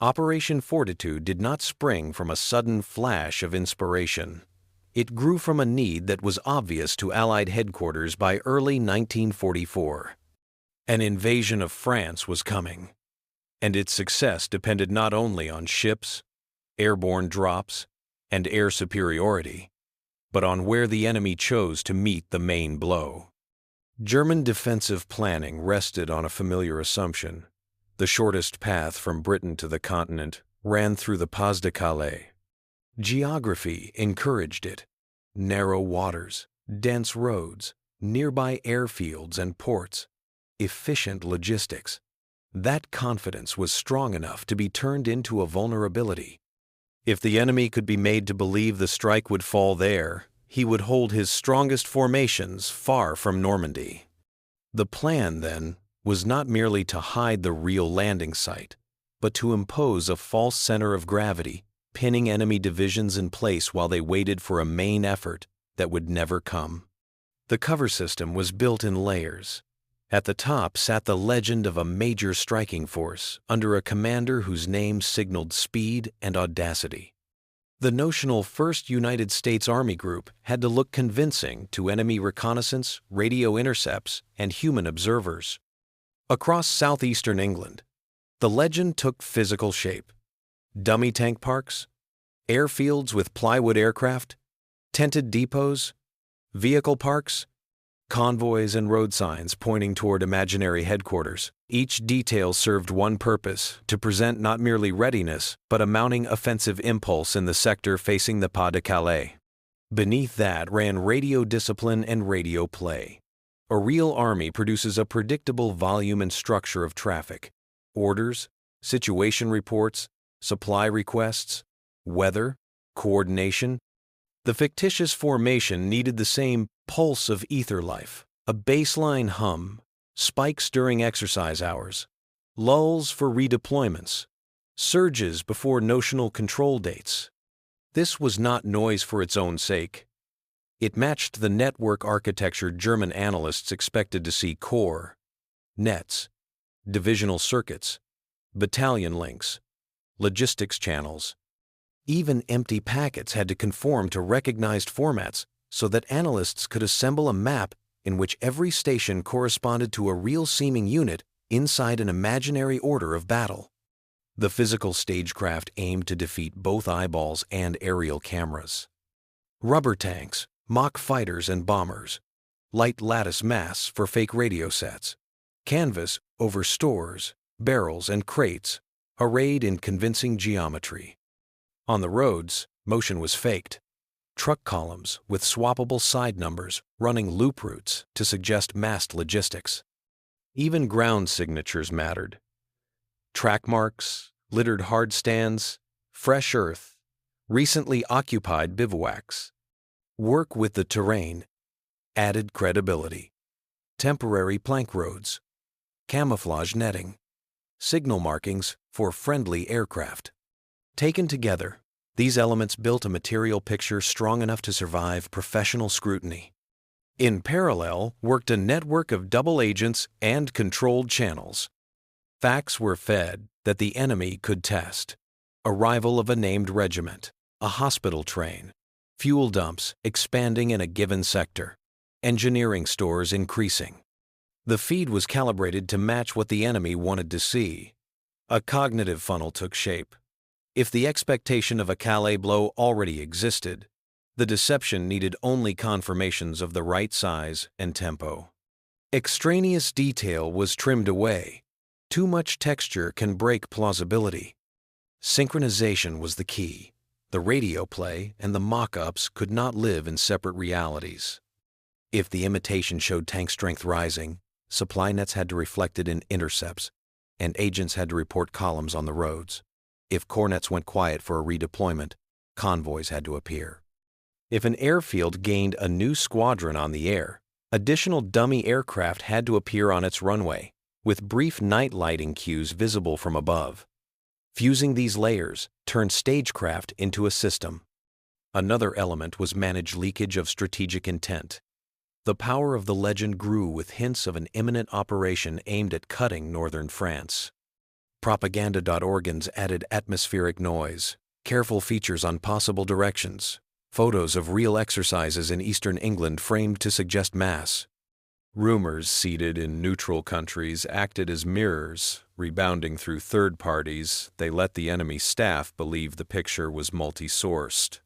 Operation Fortitude did not spring from a sudden flash of inspiration. It grew from a need that was obvious to Allied headquarters by early 1944. An invasion of France was coming, and its success depended not only on ships, airborne drops, and air superiority, but on where the enemy chose to meet the main blow. German defensive planning rested on a familiar assumption. The shortest path from Britain to the continent ran through the Pas-de-Calais. Geography encouraged it. Narrow waters, dense roads, nearby airfields and ports, efficient logistics. That confidence was strong enough to be turned into a vulnerability. If the enemy could be made to believe the strike would fall there, he would hold his strongest formations far from Normandy. The plan, then, was not merely to hide the real landing site, but to impose a false center of gravity, pinning enemy divisions in place while they waited for a main effort that would never come. The cover system was built in layers. At the top sat the legend of a major striking force under a commander whose name signaled speed and audacity. The notional 1st United States Army Group had to look convincing to enemy reconnaissance, radio intercepts, and human observers. Across southeastern England, the legend took physical shape. Dummy tank parks, airfields with plywood aircraft, tented depots, vehicle parks, convoys and road signs pointing toward imaginary headquarters. Each detail served one purpose, to present not merely readiness, but a mounting offensive impulse in the sector facing the Pas-de-Calais. Beneath that ran radio discipline and radio play. A real army produces a predictable volume and structure of traffic. Orders, situation reports, supply requests, weather, coordination. The fictitious formation needed the same pulse of ether life, a baseline hum, spikes during exercise hours, lulls for redeployments, surges before notional control dates. This was not noise for its own sake. It matched the network architecture German analysts expected to see: core, nets, divisional circuits, battalion links, logistics channels. Even empty packets had to conform to recognized formats so that analysts could assemble a map in which every station corresponded to a real-seeming unit inside an imaginary order of battle. The physical stagecraft aimed to defeat both eyeballs and aerial cameras. Rubber tanks, mock fighters and bombers, light lattice masts for fake radio sets, canvas over stores, barrels and crates, arrayed in convincing geometry. On the roads, motion was faked. Truck columns with swappable side numbers running loop routes to suggest massed logistics. Even ground signatures mattered. Track marks, littered hard stands, fresh earth, recently occupied bivouacs. Work with the terrain added credibility. Temporary plank roads, camouflage netting, signal markings for friendly aircraft. Taken together, these elements built a material picture strong enough to survive professional scrutiny. In parallel worked a network of double agents and controlled channels. Facts were fed that the enemy could test. Arrival of a named regiment, a hospital train, fuel dumps expanding in a given sector, engineering stores increasing. The feed was calibrated to match what the enemy wanted to see. A cognitive funnel took shape. If the expectation of a Calais blow already existed, the deception needed only confirmations of the right size and tempo. Extraneous detail was trimmed away. Too much texture can break plausibility. Synchronization was the key. The radio play and the mock-ups could not live in separate realities. If the imitation showed tank strength rising, supply nets had to reflect it in intercepts, and agents had to report columns on the roads. If cornets went quiet for a redeployment, convoys had to appear. If an airfield gained a new squadron on the air, additional dummy aircraft had to appear on its runway, with brief night lighting cues visible from above. Fusing these layers turned stagecraft into a system. Another element was managed leakage of strategic intent. The power of the legend grew with hints of an imminent operation aimed at cutting northern France. Propaganda.organs added atmospheric noise, careful features on possible directions, photos of real exercises in eastern England framed to suggest mass. Rumors seeded in neutral countries acted as mirrors, rebounding through third parties. They let the enemy staff believe the picture was multi-sourced.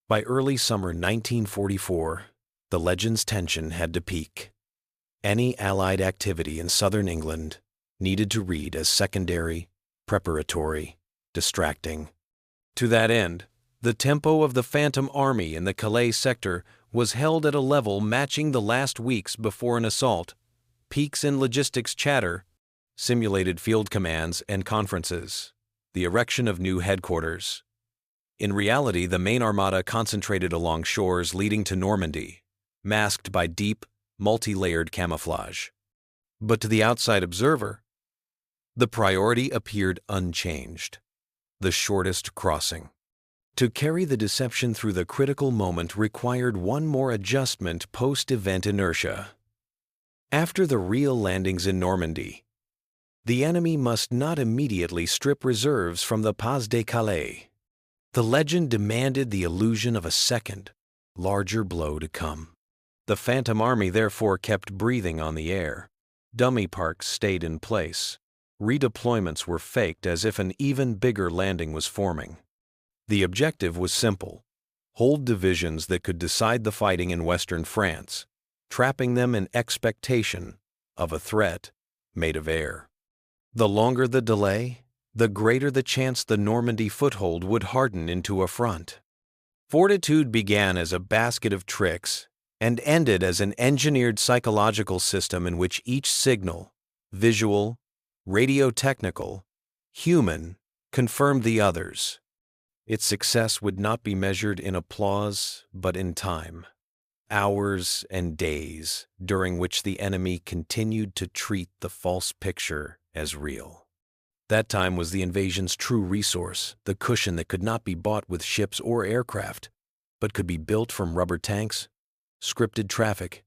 By early summer 1944, the legend's tension had to peak. Any Allied activity in southern England needed to read as secondary, preparatory, distracting. To that end, the tempo of the Phantom Army in the Calais sector was held at a level matching the last weeks before an assault, peaks in logistics chatter, simulated field commands and conferences, the erection of new headquarters. In reality, the main armada concentrated along shores leading to Normandy, masked by deep, multi-layered camouflage. But to the outside observer, the priority appeared unchanged: the shortest crossing. To carry the deception through the critical moment required one more adjustment: post-event inertia. After the real landings in Normandy, the enemy must not immediately strip reserves from the Pas-de-Calais. The legend demanded the illusion of a second, larger blow to come. The Phantom Army therefore kept breathing on the air. Dummy parks stayed in place. Redeployments were faked as if an even bigger landing was forming. The objective was simple: hold divisions that could decide the fighting in western France, trapping them in expectation of a threat made of air. The longer the delay, the greater the chance the Normandy foothold would harden into a front. Fortitude began as a basket of tricks and ended as an engineered psychological system in which each signal, visual, radio-technical, human, confirmed the others. Its success would not be measured in applause, but in time. Hours and days during which the enemy continued to treat the false picture as real. That time was the invasion's true resource, the cushion that could not be bought with ships or aircraft, but could be built from rubber tanks, scripted traffic,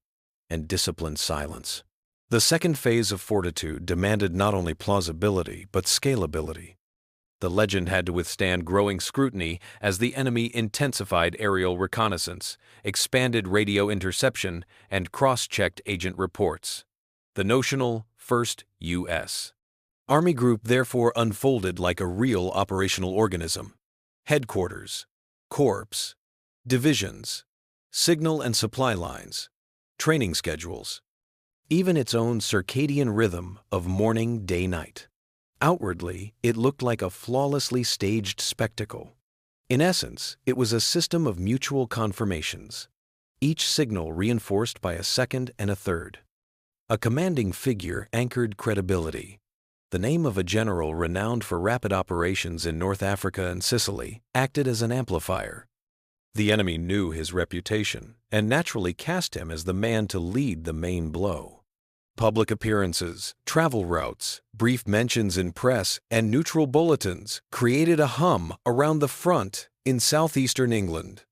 and disciplined silence. The second phase of Fortitude demanded not only plausibility, but scalability. The legend had to withstand growing scrutiny as the enemy intensified aerial reconnaissance, expanded radio interception, and cross-checked agent reports. The notional 1st U.S. Army Group therefore unfolded like a real operational organism. Headquarters, corps, divisions, signal and supply lines, training schedules, even its own circadian rhythm of morning, day, night. Outwardly, it looked like a flawlessly staged spectacle. In essence, it was a system of mutual confirmations, each signal reinforced by a second and a third. A commanding figure anchored credibility. The name of a general renowned for rapid operations in North Africa and Sicily acted as an amplifier. The enemy knew his reputation and naturally cast him as the man to lead the main blow. Public appearances, travel routes, brief mentions in press, and neutral bulletins created a hum around the front in southeastern England.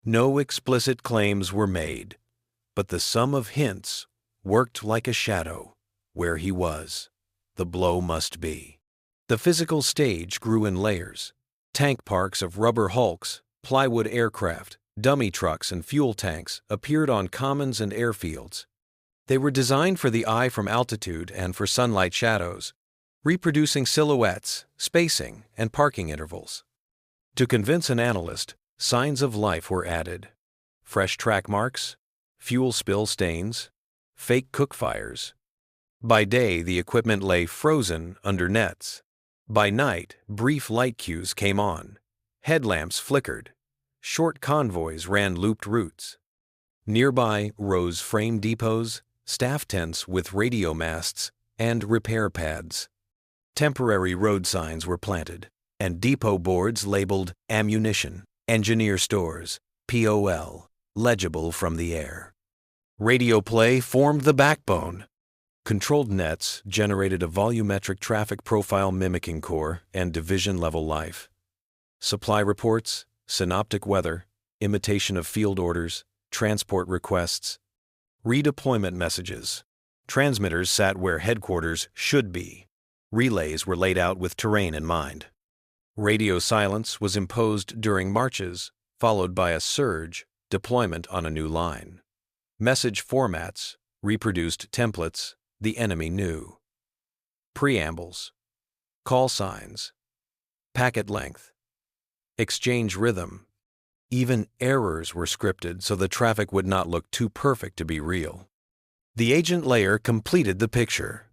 No explicit claims were made, but the sum of hints worked like a shadow. Where he was, the blow must be. The physical stage grew in layers. Tank parks of rubber hulks, plywood aircraft, dummy trucks, and fuel tanks appeared on commons and airfields. They were designed for the eye from altitude and for sunlight shadows, reproducing silhouettes, spacing, and parking intervals. To convince an analyst, signs of life were added: fresh track marks, fuel spill stains, fake cook fires. By day, the equipment lay frozen under nets. By night, brief light cues came on. Headlamps flickered. Short convoys ran looped routes. Nearby rose frame depots, staff tents with radio masts, and repair pads. Temporary road signs were planted, and depot boards labeled ammunition, engineer stores, POL, legible from the air. Radio play formed the backbone. Controlled nets generated a volumetric traffic profile mimicking corps and division-level life. Supply reports, synoptic weather, imitation of field orders, transport requests, redeployment messages. Transmitters sat where headquarters should be. Relays were laid out with terrain in mind. Radio silence was imposed during marches, followed by a surge deployment on a new line. Message formats reproduced templates the enemy knew. Preambles, call signs, packet length, exchange rhythm. Even errors were scripted so the traffic would not look too perfect to be real. The agent layer completed the picture.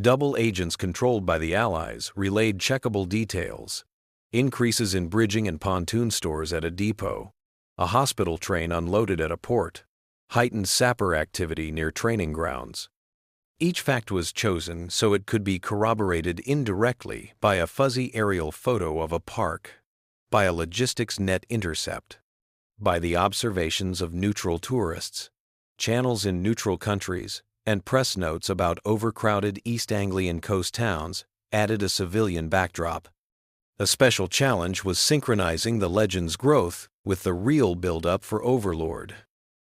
Double agents controlled by the Allies relayed checkable details, increases in bridging and pontoon stores at a depot, a hospital train unloaded at a port, heightened sapper activity near training grounds. Each fact was chosen so it could be corroborated indirectly by a fuzzy aerial photo of a park, by a logistics net intercept, by the observations of neutral tourists, channels in neutral countries, and press notes about overcrowded East Anglian coast towns added a civilian backdrop. A special challenge was synchronizing the legend's growth with the real build-up for Overlord.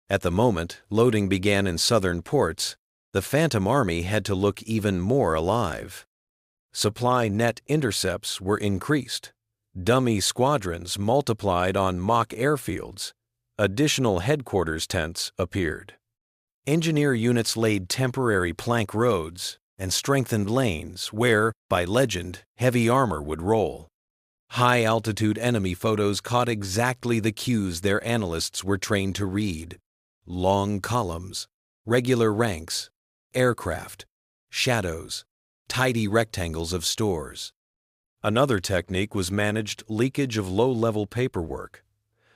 At the moment loading began in southern ports, the Phantom Army had to look even more alive. Supply net intercepts were increased. Dummy squadrons multiplied on mock airfields. Additional headquarters tents appeared. Engineer units laid temporary plank roads and strengthened lanes where, by legend, heavy armor would roll. High-altitude enemy photos caught exactly the cues their analysts were trained to read. Long columns, regular ranks, aircraft, shadows, tidy rectangles of stores. Another technique was managed leakage of low-level paperwork.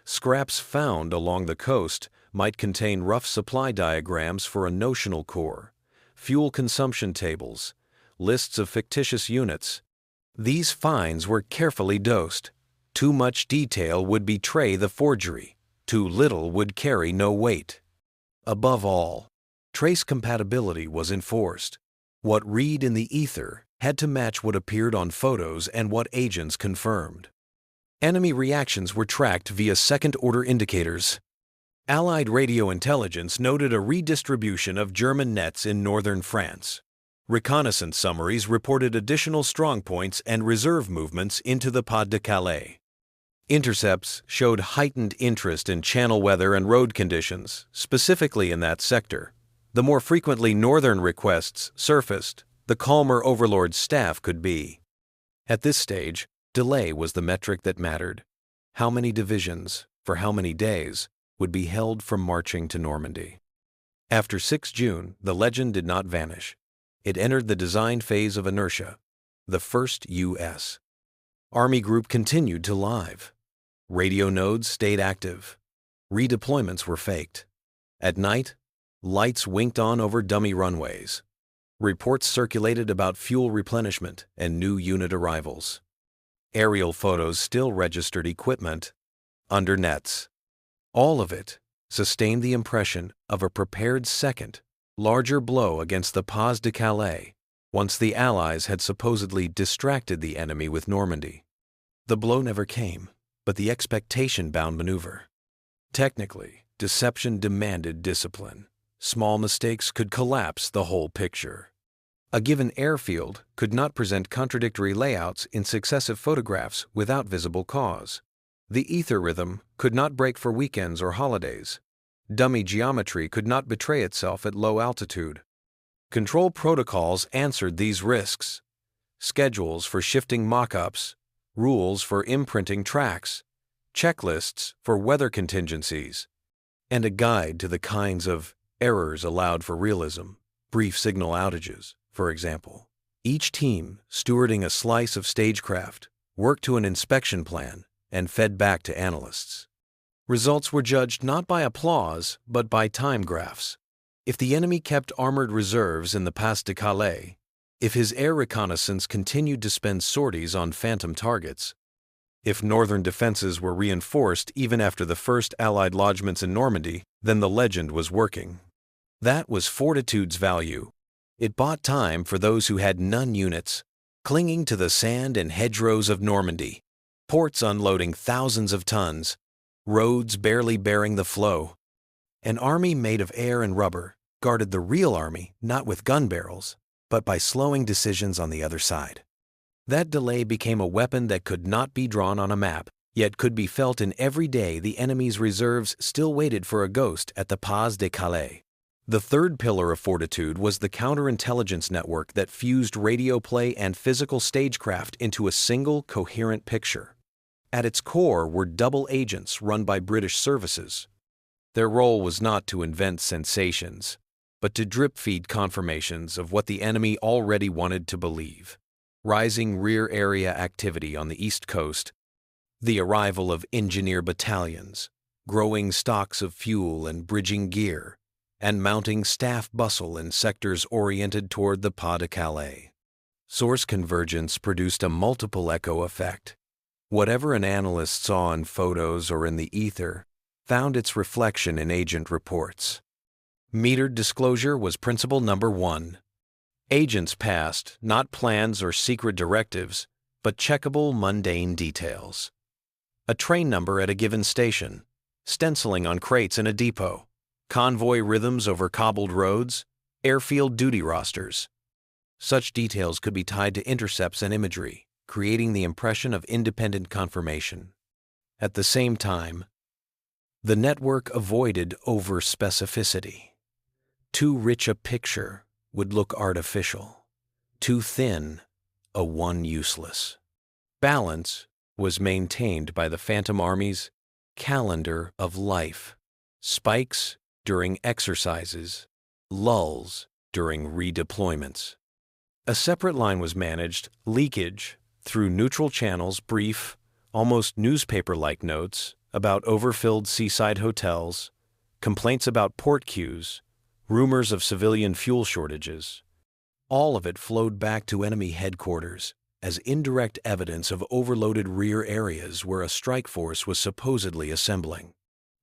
Scraps found along the coast might contain rough supply diagrams for a notional corps, fuel consumption tables, lists of fictitious units. These finds were carefully dosed. Too much detail would betray the forgery. Too little would carry no weight. Above all, trace compatibility was enforced. What read in the ether had to match what appeared on photos and what agents confirmed. Enemy reactions were tracked via second-order indicators. Allied radio intelligence noted a redistribution of German nets in northern France. Reconnaissance summaries reported additional strongpoints and reserve movements into the Pas-de-Calais. Intercepts showed heightened interest in channel weather and road conditions, specifically in that sector. The more frequently northern requests surfaced, the calmer Overlord's staff could be. At this stage, delay was the metric that mattered. How many divisions, for how many days, would be held from marching to Normandy? After 6 June, the legend did not vanish. It entered the design phase of inertia, the first U.S. Army Group continued to live. Radio nodes stayed active. Redeployments were faked. At night, lights winked on over dummy runways. Reports circulated about fuel replenishment and new unit arrivals. Aerial photos still registered equipment under nets. All of it sustained the impression of a prepared second, larger blow against the Pas-de-Calais once the Allies had supposedly distracted the enemy with Normandy. The blow never came, but the expectation-bound maneuver. Technically, deception demanded discipline. Small mistakes could collapse the whole picture. A given airfield could not present contradictory layouts in successive photographs without visible cause. The ether rhythm could not break for weekends or holidays. Dummy geometry could not betray itself at low altitude. Control protocols answered these risks. Schedules for shifting mock-ups, rules for imprinting tracks, checklists for weather contingencies, and a guide to the kinds of errors allowed for realism, brief signal outages, for example. Each team, stewarding a slice of stagecraft, worked to an inspection plan and fed back to analysts. Results were judged not by applause, but by time graphs. If the enemy kept armored reserves in the Pas-de-Calais, if his air reconnaissance continued to spend sorties on phantom targets, if northern defenses were reinforced even after the first Allied lodgements in Normandy, then the legend was working. That was Fortitude's value. It bought time for those who had none units, clinging to the sand and hedgerows of Normandy, ports unloading thousands of tons, roads barely bearing the flow. An army made of air and rubber guarded the real army not with gun barrels, but by slowing decisions on the other side. That delay became a weapon that could not be drawn on a map, yet could be felt in every day the enemy's reserves still waited for a ghost at the Pas-de-Calais. The third pillar of Fortitude was the counterintelligence network that fused radio play and physical stagecraft into a single, coherent picture. At its core were double agents run by British services. Their role was not to invent sensations, but to drip-feed confirmations of what the enemy already wanted to believe. Rising rear area activity on the East Coast, the arrival of engineer battalions, growing stocks of fuel and bridging gear, and mounting staff bustle in sectors oriented toward the Pas-de-Calais. Source convergence produced a multiple echo effect. Whatever an analyst saw in photos or in the ether found its reflection in agent reports. Metered disclosure was principle number 1. Agents passed not plans or secret directives, but checkable mundane details. A train number at a given station, stenciling on crates in a depot, convoy rhythms over cobbled roads, airfield duty rosters. Such details could be tied to intercepts and imagery, creating the impression of independent confirmation. At the same time, the network avoided over-specificity. Too rich a picture would look artificial. Too thin, a one useless. Balance was maintained by the Phantom Army's calendar of life. Spikes during exercises, lulls during redeployments. A separate line was managed, leakage, through neutral channels, brief, almost newspaper-like notes about overfilled seaside hotels, complaints about port queues, rumors of civilian fuel shortages. All of it flowed back to enemy headquarters as indirect evidence of overloaded rear areas where a strike force was supposedly assembling.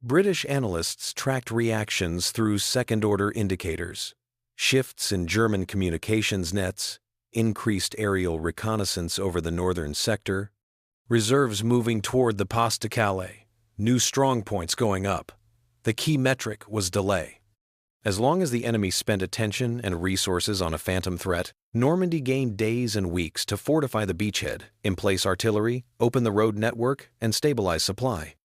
British analysts tracked reactions through second-order indicators, shifts in German communications nets, increased aerial reconnaissance over the northern sector, reserves moving toward the Pas-de-Calais, new strong points going up. The key metric was delay. As long as the enemy spent attention and resources on a phantom threat, Normandy gained days and weeks to fortify the beachhead, emplace artillery, open the road network, and stabilize supply.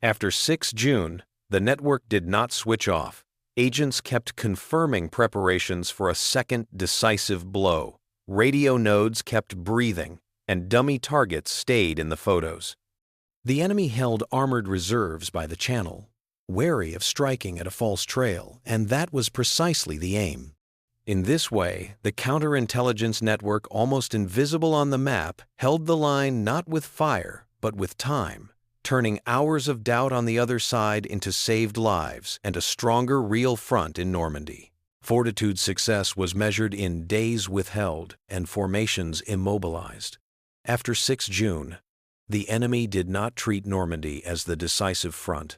After 6 June, the network did not switch off. Agents kept confirming preparations for a second decisive blow. Radio nodes kept breathing, and dummy targets stayed in the photos. The enemy held armored reserves by the channel, wary of striking at a false trail, and that was precisely the aim. In this way, the counterintelligence network, almost invisible on the map, held the line not with fire, but with time, turning hours of doubt on the other side into saved lives and a stronger real front in Normandy. Fortitude's success was measured in days withheld and formations immobilized. After 6 June, the enemy did not treat Normandy as the decisive front.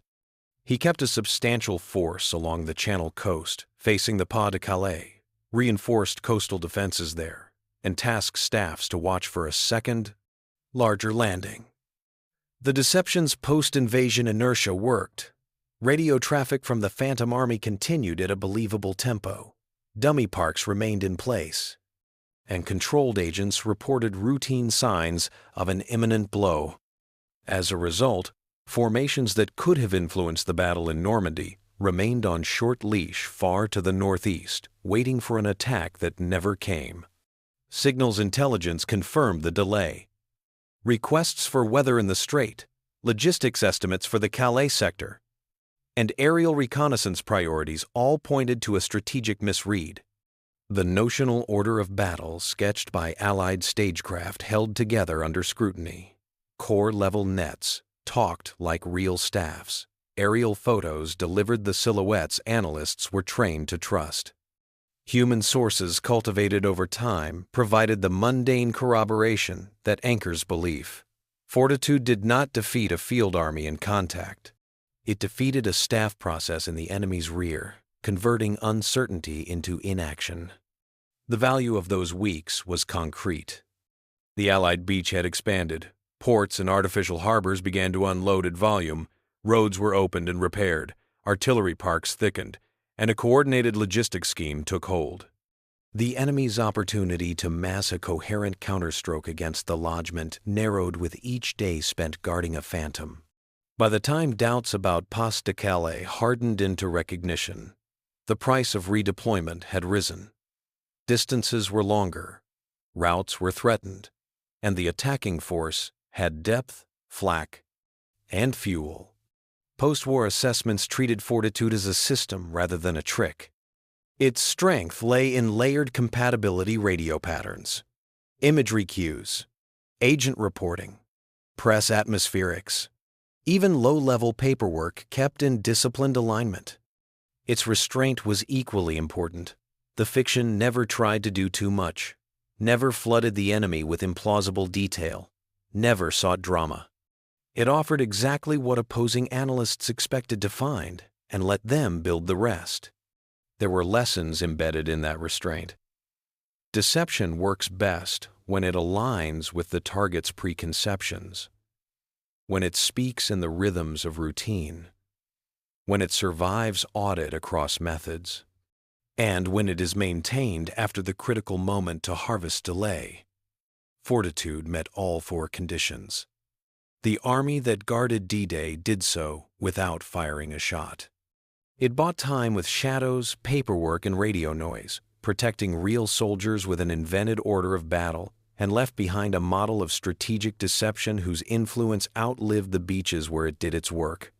He kept a substantial force along the Channel coast, facing the Pas-de-Calais, reinforced coastal defenses there, and tasked staffs to watch for a second, larger landing. The deception's post-invasion inertia worked. Radio traffic from the Phantom Army continued at a believable tempo. Dummy parks remained in place, and controlled agents reported routine signs of an imminent blow. As a result, formations that could have influenced the battle in Normandy remained on short leash far to the northeast, waiting for an attack that never came. Signals intelligence confirmed the delay. Requests for weather in the Strait, logistics estimates for the Calais sector, and aerial reconnaissance priorities all pointed to a strategic misread. The notional order of battle sketched by Allied stagecraft held together under scrutiny. Corps-level nets talked like real staffs. Aerial photos delivered the silhouettes analysts were trained to trust. Human sources cultivated over time provided the mundane corroboration that anchors belief. Fortitude did not defeat a field army in contact. It defeated a staff process in the enemy's rear, converting uncertainty into inaction. The value of those weeks was concrete. The Allied beachhead expanded. Ports and artificial harbors began to unload at volume, roads were opened and repaired, artillery parks thickened, and a coordinated logistics scheme took hold. The enemy's opportunity to mass a coherent counterstroke against the lodgment narrowed with each day spent guarding a phantom. By the time doubts about Pas-de-Calais hardened into recognition, the price of redeployment had risen. Distances were longer, routes were threatened, and the attacking force had depth, flak, and fuel. Post-war assessments treated Fortitude as a system rather than a trick. Its strength lay in layered compatibility radio patterns, imagery cues, agent reporting, press atmospherics, even low-level paperwork kept in disciplined alignment. Its restraint was equally important. The fiction never tried to do too much, never flooded the enemy with implausible detail, never sought drama. It offered exactly what opposing analysts expected to find and let them build the rest. There were lessons embedded in that restraint. Deception works best when it aligns with the target's preconceptions, when it speaks in the rhythms of routine, when it survives audit across methods, and when it is maintained after the critical moment to harvest delay. Fortitude met all four conditions. The army that guarded D-Day did so without firing a shot. It bought time with shadows, paperwork, and radio noise, protecting real soldiers with an invented order of battle, and left behind a model of strategic deception whose influence outlived the beaches where it did its work.